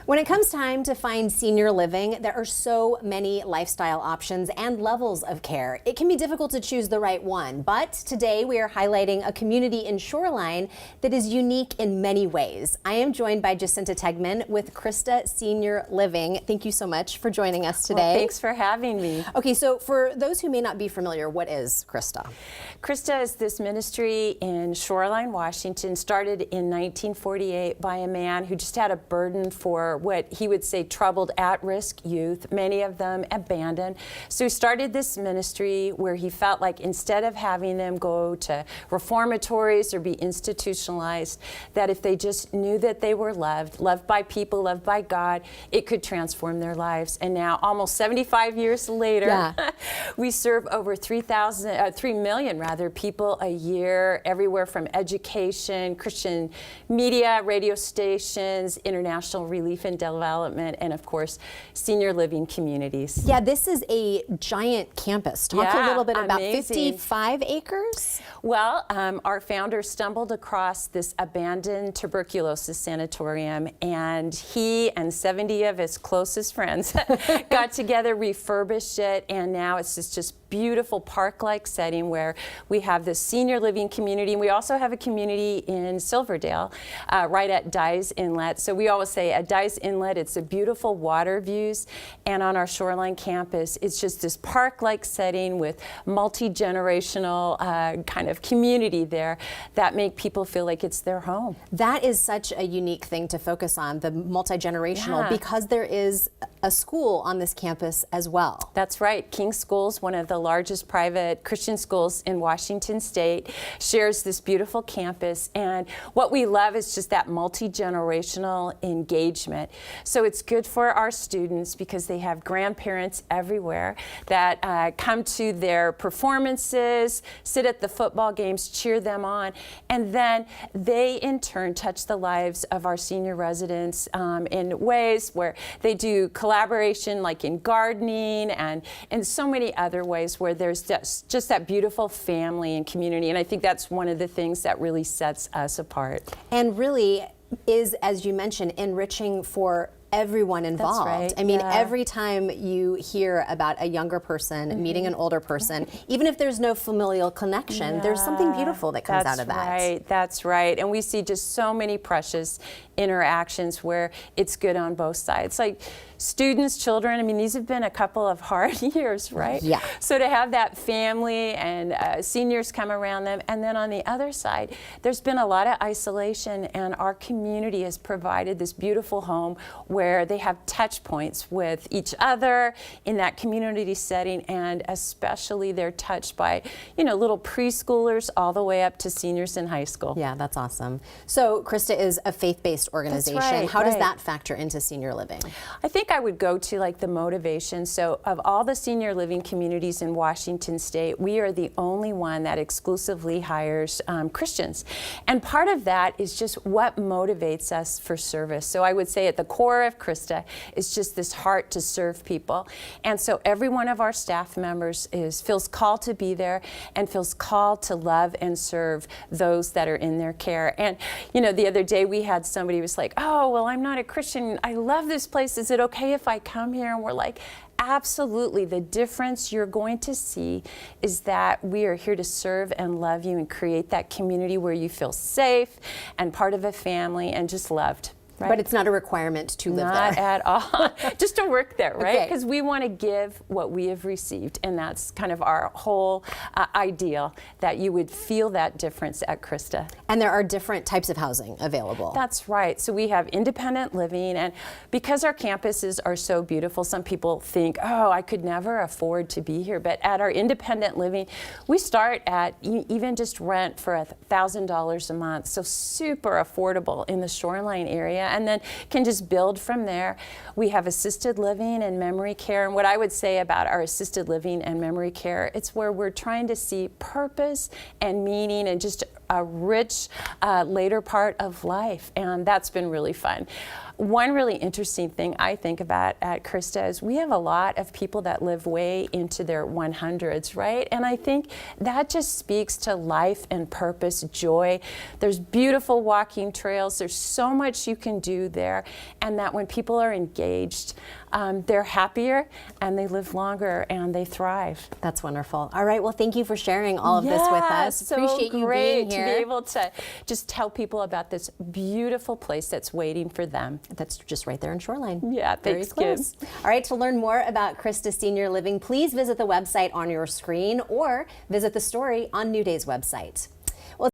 When it comes time to find senior living, there are so many lifestyle options and levels of care. It can be difficult to choose the right one, but today we are highlighting a community in Shoreline that is unique in many ways. I am joined by Jacinta Tegman with Crista Senior Living. Thank you so much for joining us today. Well, thanks for having me. Okay, so for those who may not be familiar, what is Crista? Crista is this ministry in Shoreline, Washington, started in 1948 by a man who just had a burden for what he would say troubled at-risk youth, many of them abandoned. So he started this ministry where he felt like instead of having them go to reformatories or be institutionalized, that if they just knew that they were loved by people, loved by God, it could transform their lives. And now, almost 75 years later, we serve over 3 million people a year, everywhere from education, Christian media, radio stations, international relief and development, and of course, senior living communities. Yeah, this is a giant campus. Talk a little bit about amazing. 55 acres? Well, our founder stumbled across this abandoned tuberculosis sanatorium, and he and 70 of his closest friends got together, refurbished it, and now it's just beautiful park-like setting where we have this senior living community. We also have a community in Silverdale, right at Dyes Inlet. So we always say at Dyes Inlet, it's a beautiful water views, and on our Shoreline campus, it's just this park-like setting with multi-generational kind of community there that make people feel like it's their home. That is such a unique thing to focus on, the multi-generational, because there is a school on this campus as well. That's right. King Schools, one of the largest private Christian schools in Washington State, shares this beautiful campus, and what we love is just that multi-generational engagement. So it's good for our students because they have grandparents everywhere that come to their performances, sit at the football games, cheer them on, and then they in turn touch the lives of our senior residents in ways where they do collaboration, like in gardening and in so many other ways where there's just that beautiful family and community. And I think that's one of the things that really sets us apart. And really is, as you mentioned, enriching for everyone involved. That's right. I mean, every time you hear about a younger person meeting an older person, even if there's no familial connection, there's something beautiful that comes out of that. That's right. That's right. And we see just so many precious interactions where it's good on both sides. Like students, children, I mean, these have been a couple of hard years, right? Yeah. So to have that family and seniors come around them, and then on the other side, there's been a lot of isolation, and our community has provided this beautiful home where they have touch points with each other in that community setting, and especially they're touched by, you know, little preschoolers all the way up to seniors in high school. Yeah, that's awesome. So Crista is a faith-based organization. That's right, How does that factor into senior living? I think I would go to like the motivation. So of all the senior living communities in Washington State, we are the only one that exclusively hires Christians. And part of that is just what motivates us for service. So I would say at the core of Crista is just this heart to serve people. And so every one of our staff members feels called to be there and feels called to love and serve those that are in their care. And you know, the other day we had somebody who was like, oh, well, I'm not a Christian. I love this place. Is it okay if I come here? And we're like, absolutely. The difference you're going to see is that we are here to serve and love you and create that community where you feel safe and part of a family and just loved. Right. But it's not a requirement to live there. Not at all. Just to work there, right? Okay. Because we want to give what we have received, and that's kind of our whole ideal, that you would feel that difference at Crista. And there are different types of housing available. That's right. So we have independent living, and because our campuses are so beautiful, some people think, oh, I could never afford to be here. But at our independent living, we start at even just rent for $1,000 a month, so super affordable in the Shoreline area. And then can just build from there. We have assisted living and memory care. And what I would say about our assisted living and memory care, it's where we're trying to see purpose and meaning and just a rich later part of life. And that's been really fun. One really interesting thing I think about at Crista is we have a lot of people that live way into their 100s, right? And I think that just speaks to life and purpose, joy. There's beautiful walking trails. There's so much you can do there. And that when people are engaged, they're happier and they live longer and they thrive. That's wonderful. All right. Well, thank you for sharing all of this with us. So Appreciate you being here. to be able to just tell people about this beautiful place that's waiting for them. That's just right there in Shoreline. Yeah, Very thanks, close. Kim. All right, to learn more about Crista Senior Living, please visit the website on your screen or visit the story on New Day's website.